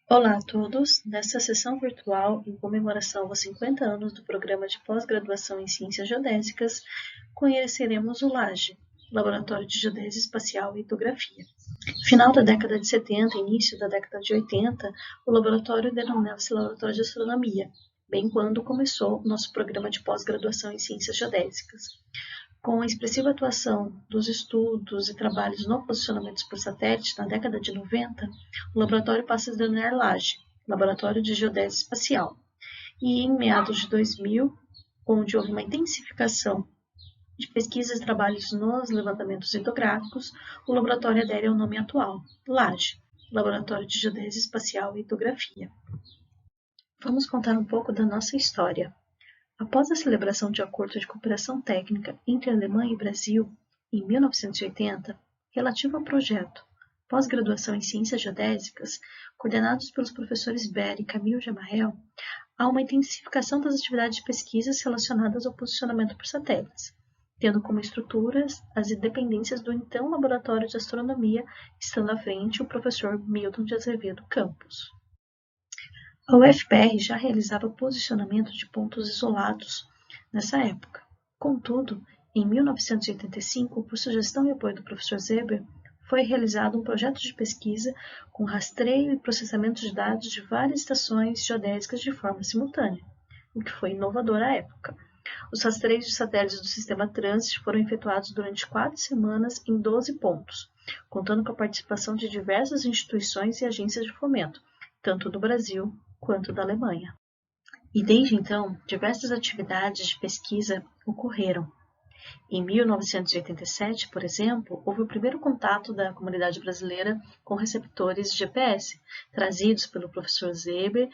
Olá a todos! Nesta sessão virtual, em comemoração aos 50 anos do Programa de Pós-Graduação em Ciências Geodésicas, conheceremos o LAGE, Laboratório de Geodésia Espacial e Hidrografia. Final da década de 70 e início da década de 80, o laboratório denominava-se Laboratório de Astronomia, bem quando começou o nosso programa de pós-graduação em Ciências Geodésicas. Com a expressiva atuação dos estudos e trabalhos no posicionamento por satélite na década de 90, o laboratório passa a se denominar LAGE, Laboratório de Geodésia Espacial. E em meados de 2000, onde houve uma intensificação de pesquisas e trabalhos nos levantamentos hidrográficos, o laboratório adere ao nome atual, LAGE, Laboratório de Geodésia Espacial e Hidrografia. Vamos contar um pouco da nossa história. Após a celebração de acordo de cooperação técnica entre Alemanha e Brasil, em 1980, relativo ao projeto Pós-Graduação em Ciências Geodésicas, coordenados pelos professores Ber e Camille Gemayel, há uma intensificação das atividades de pesquisas relacionadas ao posicionamento por satélites, tendo como estruturas as dependências do então Laboratório de Astronomia, estando à frente o professor Milton de Azevedo Campos. A UFPR já realizava posicionamento de pontos isolados nessa época. Contudo, em 1985, por sugestão e apoio do professor Zeber, foi realizado um projeto de pesquisa com rastreio e processamento de dados de várias estações geodésicas de forma simultânea, o que foi inovador à época. Os rastreios de satélites do sistema Transit foram efetuados durante 4 semanas em 12 pontos, contando com a participação de diversas instituições e agências de fomento, tanto do Brasil quanto da Alemanha. E desde então, diversas atividades de pesquisa ocorreram. Em 1987, por exemplo, houve o primeiro contato da comunidade brasileira com receptores GPS, trazidos pelo professor Zeber,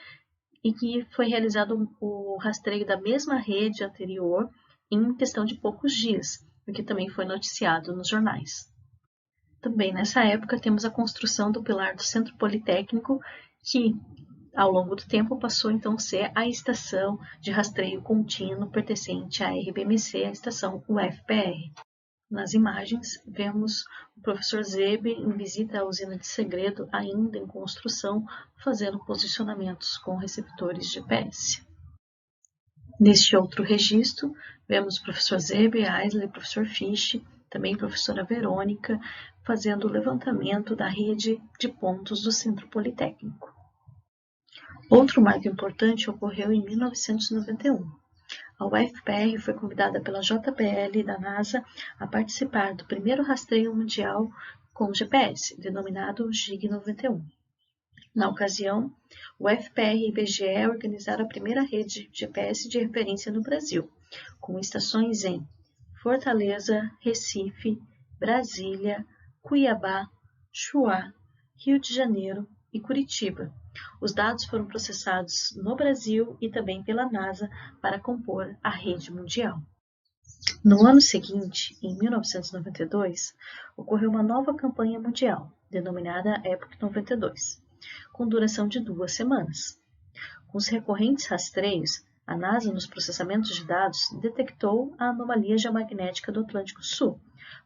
e que foi realizado o rastreio da mesma rede anterior em questão de poucos dias, o que também foi noticiado nos jornais. Também nessa época temos a construção do pilar do Centro Politécnico, que ao longo do tempo passou então a ser a estação de rastreio contínuo pertencente à RBMC, a estação UFPR. Nas imagens, vemos o professor Zebe em visita à usina de Segredo, ainda em construção, fazendo posicionamentos com receptores GPS. Neste outro registro, vemos o professor Zebe, Aisley, o professor Fisch, também a professora Verônica, fazendo o levantamento da rede de pontos do Centro Politécnico. Outro marco importante ocorreu em 1991. A UFPR foi convidada pela JPL da NASA a participar do primeiro rastreio mundial com GPS, denominado GIG-91. Na ocasião, o UFPR e o IBGE organizaram a primeira rede GPS de referência no Brasil, com estações em Fortaleza, Recife, Brasília, Cuiabá, Chuá, Rio de Janeiro e Curitiba. Os dados foram processados no Brasil e também pela NASA para compor a rede mundial. No ano seguinte, em 1992, ocorreu uma nova campanha mundial, denominada Epoch 92, com duração de 2 semanas. Com os recorrentes rastreios, a NASA, nos processamentos de dados, detectou a anomalia geomagnética do Atlântico Sul,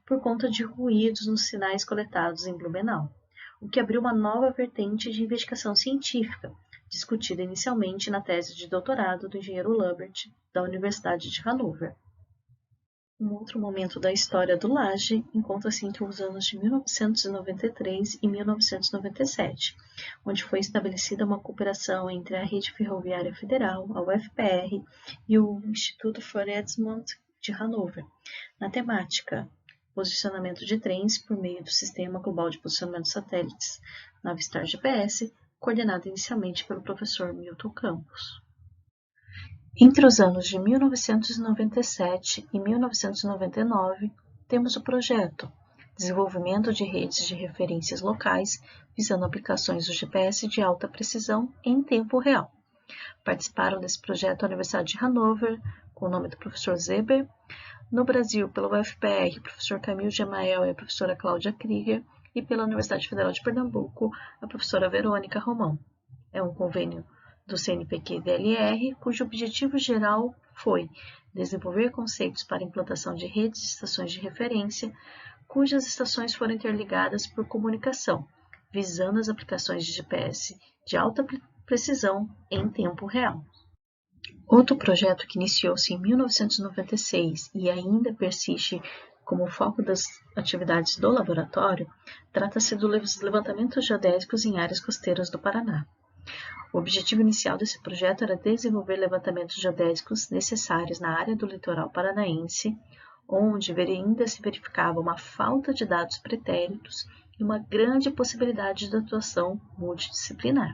por conta de ruídos nos sinais coletados em Blumenau, o que abriu uma nova vertente de investigação científica, discutida inicialmente na tese de doutorado do engenheiro Lambert, da Universidade de Hannover. Um outro momento da história do LAGE encontra-se entre os anos de 1993 e 1997, onde foi estabelecida uma cooperação entre a Rede Ferroviária Federal, a UFPR, e o Instituto für Erdmond de Hannover, na temática posicionamento de trens por meio do Sistema Global de Posicionamento de Satélites, Navistar GPS, coordenado inicialmente pelo professor Milton Campos. Entre os anos de 1997 e 1999, temos o projeto Desenvolvimento de Redes de Referências Locais, visando aplicações do GPS de alta precisão em tempo real. Participaram desse projeto a Universidade de Hannover, com o nome do professor Zeber, no Brasil, pela UFPR, o professor Camille Gemayel e a professora Cláudia Krieger, e pela Universidade Federal de Pernambuco, a professora Verônica Romão. É um convênio do CNPq-DLR, cujo objetivo geral foi desenvolver conceitos para implantação de redes de estações de referência, cujas estações foram interligadas por comunicação, visando as aplicações de GPS de alta precisão em tempo real. Outro projeto que iniciou-se em 1996 e ainda persiste como foco das atividades do laboratório, trata-se dos levantamentos geodésicos em áreas costeiras do Paraná. O objetivo inicial desse projeto era desenvolver levantamentos geodésicos necessários na área do litoral paranaense, onde ainda se verificava uma falta de dados pretéritos e uma grande possibilidade de atuação multidisciplinar.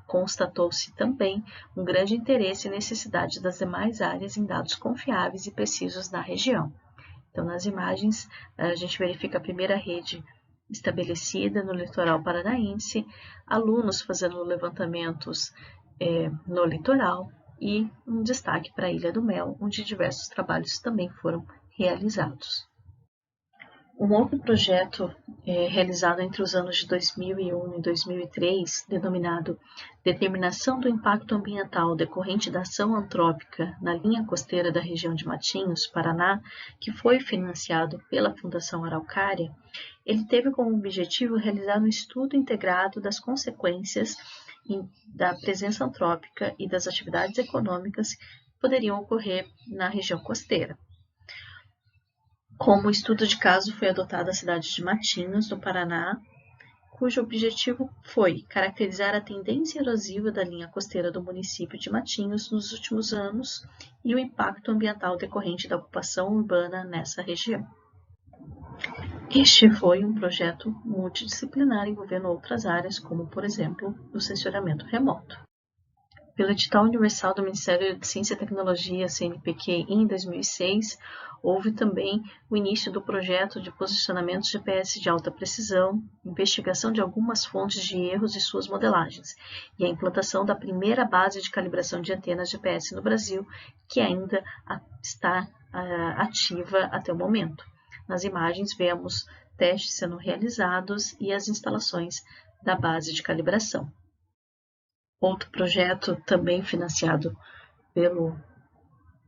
Constatou-se também um grande interesse e necessidade das demais áreas em dados confiáveis e precisos na região. Então, nas imagens, a gente verifica a primeira rede estabelecida no litoral paranaense, alunos fazendo levantamentos no litoral e um destaque para a Ilha do Mel, onde diversos trabalhos também foram realizados. Um outro projeto realizado entre os anos de 2001 e 2003, denominado Determinação do Impacto Ambiental decorrente da ação antrópica na linha costeira da região de Matinhos, Paraná, que foi financiado pela Fundação Araucária, ele teve como objetivo realizar um estudo integrado das consequências da presença antrópica e das atividades econômicas que poderiam ocorrer na região costeira. Como estudo de caso foi adotada a cidade de Matinhos, no Paraná, cujo objetivo foi caracterizar a tendência erosiva da linha costeira do município de Matinhos nos últimos anos e o impacto ambiental decorrente da ocupação urbana nessa região. Este foi um projeto multidisciplinar envolvendo outras áreas, como, por exemplo, o sensoriamento remoto. Pelo edital universal do Ministério de Ciência e Tecnologia, CNPq, em 2006, houve também o início do projeto de posicionamento GPS de alta precisão, investigação de algumas fontes de erros e suas modelagens, e a implantação da primeira base de calibração de antenas GPS no Brasil, que ainda está ativa até o momento. Nas imagens, vemos testes sendo realizados e as instalações da base de calibração. Outro projeto também financiado pelo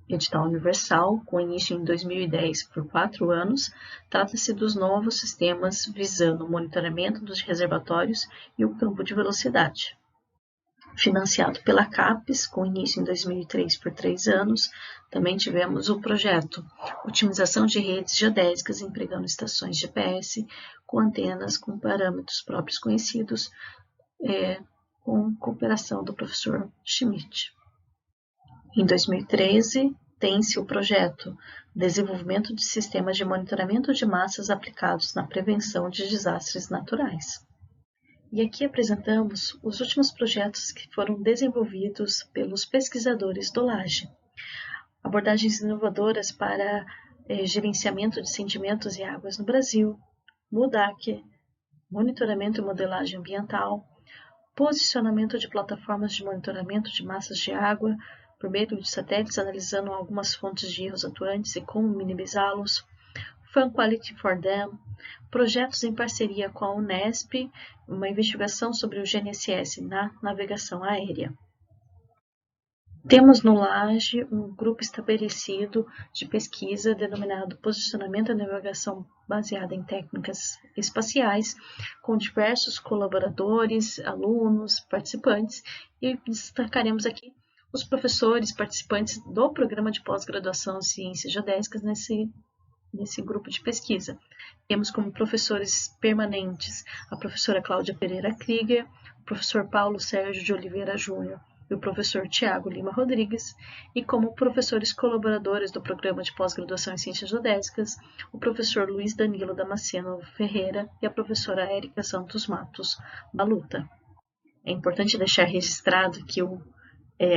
edital universal, com início em 2010 por 4 anos, trata-se dos novos sistemas visando o monitoramento dos reservatórios e o campo de velocidade. Financiado pela CAPES, com início em 2003 por 3 anos, também tivemos o projeto Otimização de Redes Geodésicas empregando estações GPS com antenas com parâmetros próprios conhecidos, com cooperação do professor Schmidt. Em 2013, tem-se o projeto Desenvolvimento de Sistemas de Monitoramento de Massas aplicados na prevenção de desastres naturais. E aqui apresentamos os últimos projetos que foram desenvolvidos pelos pesquisadores do LAGE. Abordagens inovadoras para gerenciamento de sedimentos e águas no Brasil, MUDAC, monitoramento e modelagem ambiental, posicionamento de plataformas de monitoramento de massas de água por meio de satélites analisando algumas fontes de erros atuantes e como minimizá-los, Fund Quality for Them, projetos em parceria com a Unesp, uma investigação sobre o GNSS na navegação aérea. Temos no LAGE um grupo estabelecido de pesquisa denominado Posicionamento e Navegação baseada em técnicas espaciais, com diversos colaboradores, alunos, participantes, e destacaremos aqui os professores participantes do programa de pós-graduação em Ciências Geodésicas nesse grupo de pesquisa. Temos como professores permanentes a professora Cláudia Pereira Krieger, o professor Paulo Sérgio de Oliveira Júnior, e o professor Tiago Lima Rodrigues, e como professores colaboradores do Programa de Pós-Graduação em Ciências Geodésicas, o professor Luiz Danilo Damasceno Ferreira e a professora Érica Santos Matos Baluta. É importante deixar registrado que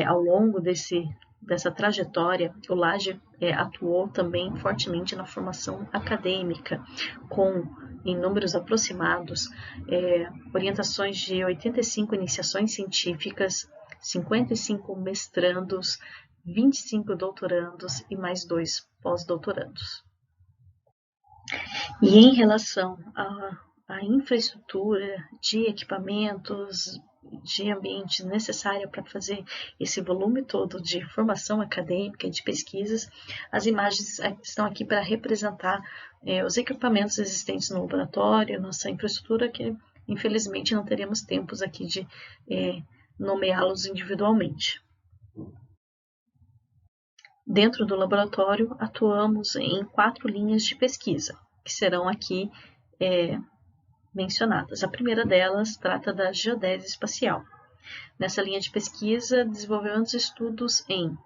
ao longo dessa trajetória, o LAGE atuou também fortemente na formação acadêmica, com, em números aproximados, orientações de 85 iniciações científicas, 55 mestrandos, 25 doutorandos e mais 2 pós-doutorandos. E em relação à infraestrutura de equipamentos, de ambiente necessária para fazer esse volume todo de formação acadêmica e de pesquisas, as imagens estão aqui para representar os equipamentos existentes no laboratório, nossa infraestrutura que infelizmente não teremos tempos aqui de nomeá-los individualmente. Dentro do laboratório, atuamos em 4 linhas de pesquisa, que serão aqui mencionadas. A primeira delas trata da geodésia espacial. Nessa linha de pesquisa, desenvolvemos estudos em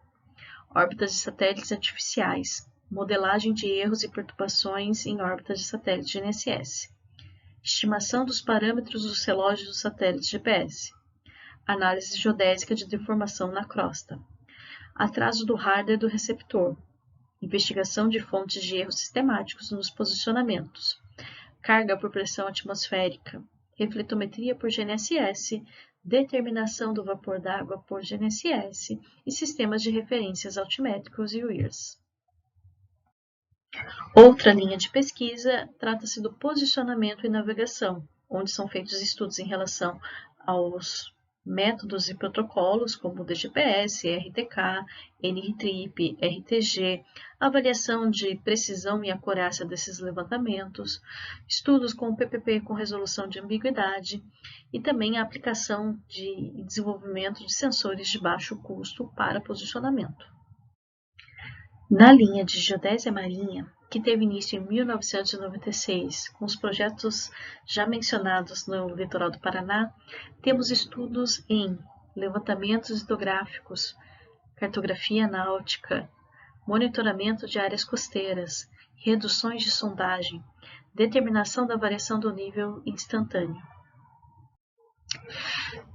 órbitas de satélites artificiais, modelagem de erros e perturbações em órbitas de satélites GNSS, estimação dos parâmetros dos relógios dos satélites GPS, análise geodésica de deformação na crosta, atraso do hardware do receptor, investigação de fontes de erros sistemáticos nos posicionamentos, carga por pressão atmosférica, refletometria por GNSS, determinação do vapor d'água por GNSS e sistemas de referências altimétricos e WIRS. Outra linha de pesquisa trata-se do posicionamento e navegação, onde são feitos estudos em relação aos métodos e protocolos como o DGPS, RTK, NRTRIP, RTG, avaliação de precisão e acurácia desses levantamentos, estudos com o PPP com resolução de ambiguidade e também a aplicação e desenvolvimento de sensores de baixo custo para posicionamento. Na linha de geodésia marinha, que teve início em 1996, com os projetos já mencionados no litoral do Paraná, temos estudos em levantamentos hidrográficos, cartografia náutica, monitoramento de áreas costeiras, reduções de sondagem, determinação da variação do nível instantâneo.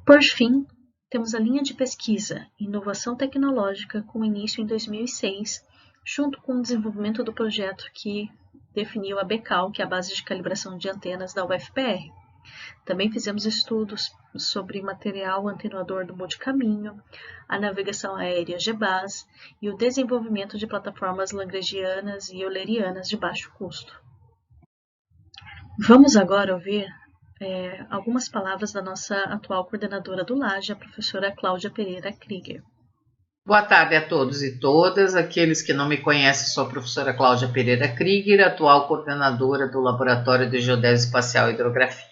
Por fim, temos a linha de pesquisa Inovação Tecnológica, com início em 2006, junto com o desenvolvimento do projeto que definiu a BCAL, que é a base de calibração de antenas da UFPR. Também fizemos estudos sobre material atenuador do multicaminho, a navegação aérea GBAS e o desenvolvimento de plataformas lagrangianas e eulerianas de baixo custo. Vamos agora ouvir algumas palavras da nossa atual coordenadora do LAGE, a professora Cláudia Pereira Krieger. Boa tarde a todos e todas. Aqueles que não me conhecem, sou a professora Cláudia Pereira Krieger, atual coordenadora do Laboratório de Geodésia Espacial e Hidrografia.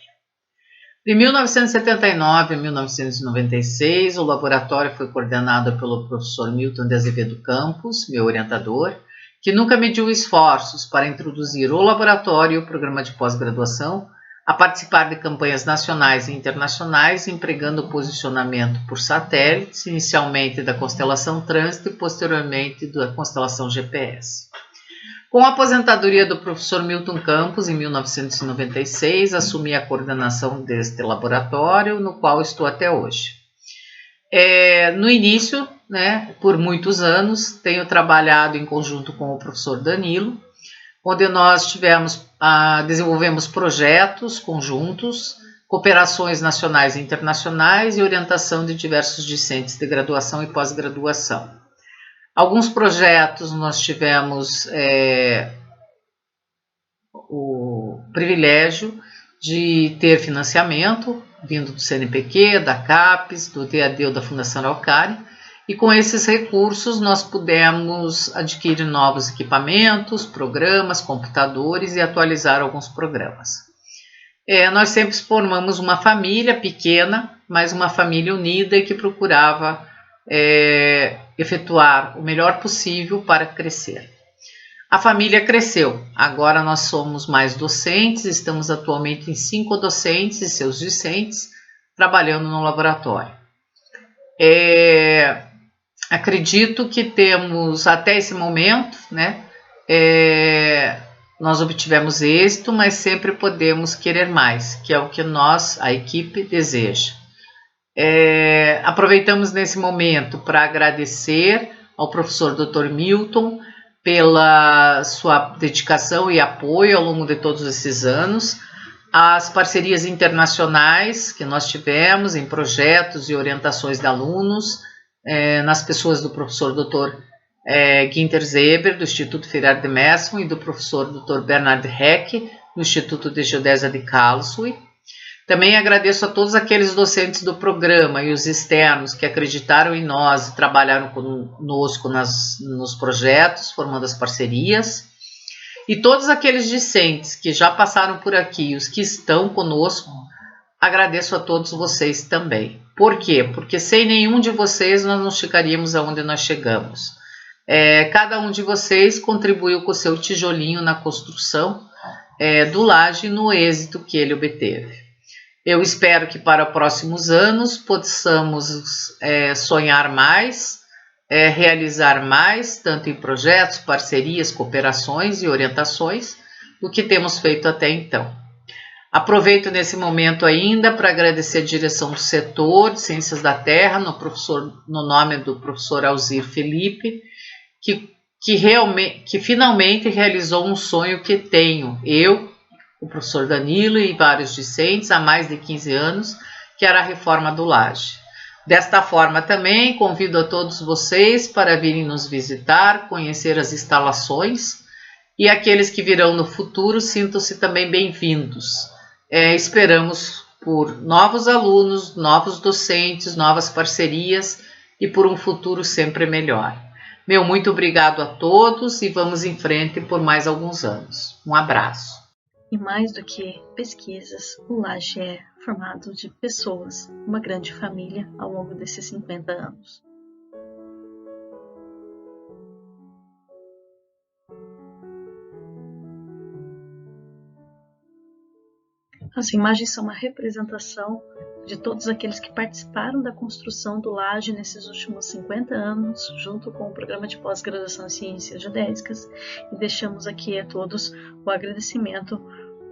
De 1979 a 1996, o laboratório foi coordenado pelo professor Milton de Azevedo Campos, meu orientador, que nunca mediu esforços para introduzir o laboratório e o programa de pós-graduação a participar de campanhas nacionais e internacionais, empregando o posicionamento por satélites, inicialmente da constelação Trânsito e posteriormente da constelação GPS. Com a aposentadoria do professor Milton Campos, em 1996, assumi a coordenação deste laboratório, no qual estou até hoje. No início, por muitos anos, tenho trabalhado em conjunto com o professor Danilo, onde nós desenvolvemos projetos conjuntos, cooperações nacionais e internacionais e orientação de diversos discentes de graduação e pós-graduação. Alguns projetos nós tivemos o privilégio de ter financiamento vindo do CNPq, da CAPES, do DAD ou da Fundação Araucária, e com esses recursos nós pudemos adquirir novos equipamentos, programas, computadores e atualizar alguns programas. Nós sempre formamos uma família pequena, mas uma família unida e que procurava efetuar o melhor possível para crescer. A família cresceu, agora nós somos mais docentes, estamos atualmente em 5 docentes e seus discentes trabalhando no laboratório. Acredito que temos até esse momento, nós obtivemos êxito, mas sempre podemos querer mais, que é o que nós, a equipe, deseja. Aproveitamos nesse momento para agradecer ao professor Dr. Milton pela sua dedicação e apoio ao longo de todos esses anos, as parcerias internacionais que nós tivemos em projetos e orientações de alunos, nas pessoas do professor Dr. Ginter Zeber, do Instituto Ferrar de Messman, e do professor Dr. Bernhard Heck, do Instituto de Geodésia de Karlsruhe. Também agradeço a todos aqueles docentes do programa e os externos que acreditaram em nós e trabalharam conosco nos projetos, formando as parcerias. E todos aqueles discentes que já passaram por aqui, os que estão conosco, Agradeço a todos vocês também. Por quê? Porque sem nenhum de vocês nós não chegaríamos aonde nós chegamos. Cada um de vocês contribuiu com o seu tijolinho na construção do Laje no êxito que ele obteve. Eu espero que para próximos anos possamos sonhar mais, realizar mais, tanto em projetos, parcerias, cooperações e orientações, do que temos feito até então. Aproveito nesse momento ainda para agradecer a direção do setor de Ciências da Terra, no nome do professor Alzir Felipe, que finalmente realizou um sonho que tenho, eu, o professor Danilo e vários discentes há mais de 15 anos, que era a reforma do Laje. Desta forma também convido a todos vocês para virem nos visitar, conhecer as instalações, e aqueles que virão no futuro sintam-se também bem-vindos. Esperamos por novos alunos, novos docentes, novas parcerias e por um futuro sempre melhor. Meu muito obrigado a todos e vamos em frente por mais alguns anos. Um abraço. E mais do que pesquisas, o Laje é formado de pessoas, uma grande família ao longo desses 50 anos. As imagens são uma representação de todos aqueles que participaram da construção do Laje nesses últimos 50 anos, junto com o programa de pós-graduação em Ciências Geodésicas, e deixamos aqui a todos o agradecimento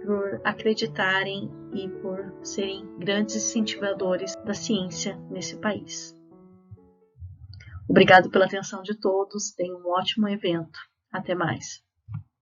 por acreditarem e por serem grandes incentivadores da ciência nesse país. Obrigado pela atenção de todos, tenham um ótimo evento. Até mais.